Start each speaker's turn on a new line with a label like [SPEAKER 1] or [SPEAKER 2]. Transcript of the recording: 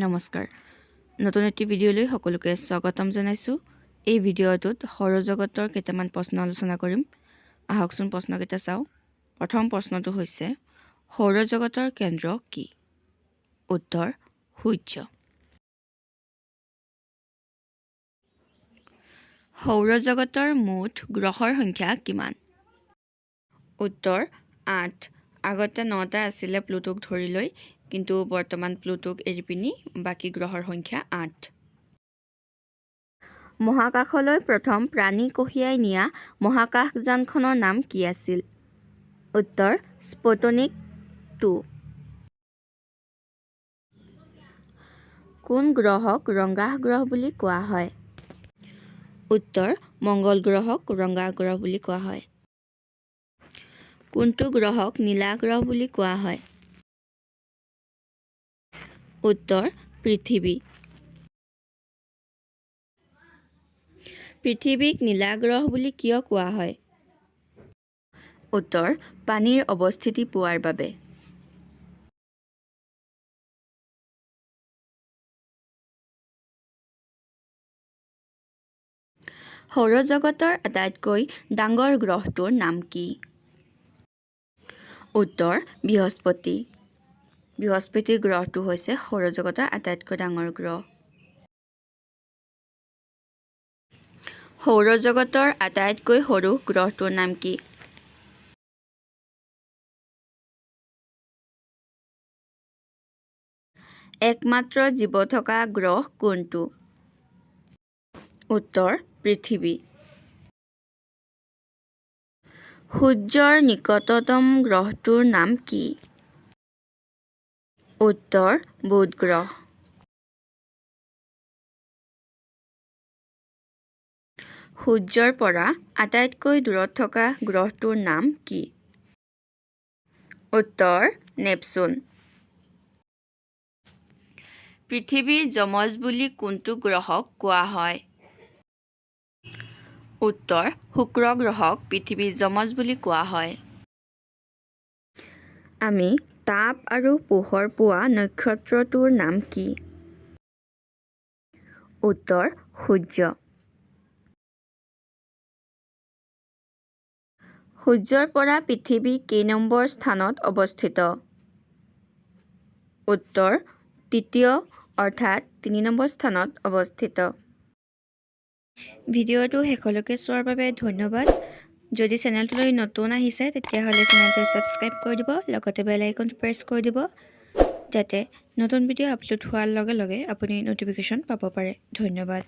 [SPEAKER 1] নমস্কাৰ নতুন এটি ভিডিঅ'লৈ সকলোকে স্বাগতম জনাইছোঁ এই ভিডিঅ'টোত সৌৰজগতৰ কেইটামান প্ৰশ্ন আলোচনা কৰিম আহকচোন প্ৰশ্নকেইটা চাওঁ প্ৰথম প্ৰশ্নটো হৈছে সৌৰজগতৰ কেন্দ্ৰ কি উত্তৰ সূৰ্য সৌৰজগতৰ মুঠ গ্ৰহৰ সংখ্যা কিমান উত্তৰ 8 আগতে 9টা আছিল প্লুটোক ধৰি লৈ কিন্তু বৰ্তমান প্লুটোক এৰি পিনি বাকি গ্ৰহৰ সংখ্যা 8 মহাকাশলৈ প্ৰথম প্ৰাণী কঢ়িয়াই নিয়া মহাকাশযানখনৰ নাম কি আছিল উত্তৰ স্পুটনিক 2 কোন গ্ৰহক ৰঙা গ্ৰহ বুলি কোৱা হয় উত্তৰ মংগল গ্ৰহক ৰঙা গ্ৰহ বুলি কোৱা হয় কোনটো গ্ৰহক নীলা গ্ৰহ বুলি কোৱা হয় উত্তৰ পৃথিৱী পৃথিৱীক নীলা গ্ৰহ বুলি কিয় কোৱা হয় উত্তৰ পানীৰ অৱস্থিতি পোৱাৰ বাবে সৌৰজগতৰ আটাইতকৈ ডাঙৰ গ্ৰহটোৰ নাম কি উত্তৰ বৃহস্পতি বৃহস্পতি গ্ৰহটো হৈছে সৌৰজগতৰ আটাইতকৈ ডাঙৰ গ্ৰহ সৌৰজগতৰ আটাইতকৈ সৰু গ্ৰহটোৰ নাম কি একমাত্ৰ জীৱ থকা গ্ৰহ কোনটো উত্তৰ পৃথিৱী সূৰ্যৰ নিকটতম গ্ৰহটোৰ নাম কি উত্তৰ বুধ গ্ৰহ সূৰ্যৰ পৰা আটাইতকৈ দূৰত থকা গ্ৰহটোৰ নাম কি উত্তৰ নেপচুন পৃথিৱীৰ যমজ বুলি কোনটো গ্ৰহক কোৱা হয় উত্তৰ শুক্ৰ গ্ৰহক পৃথিৱীৰ যমজ বুলি কোৱা হয় আমি তাপ আৰু পোহৰ পোৱা নক্ষত্ৰটোৰ নাম কি উত্তৰ সূৰ্য সূৰ্যৰ পৰা পৃথিৱী কেই নম্বৰ স্থানত অৱস্থিত উত্তৰ তৃতীয় অৰ্থাৎ 3 নম্বৰ স্থানত অৱস্থিত ভিডিঅ'টো শেষলৈকে চোৱাৰ বাবে ধন্যবাদ যদি চেনেলটোলৈ নতুন আহিছে তেতিয়াহ'লে চেনেলটো ছাবস্ক্ৰাইব কৰি দিব লগতে বেল আইকনটো প্ৰেছ কৰি দিব যাতে নতুন ভিডিঅ' আপলোড হোৱাৰ লগে লগে আপুনি নটিফিকেশ্যন পাব পাৰে ধন্যবাদ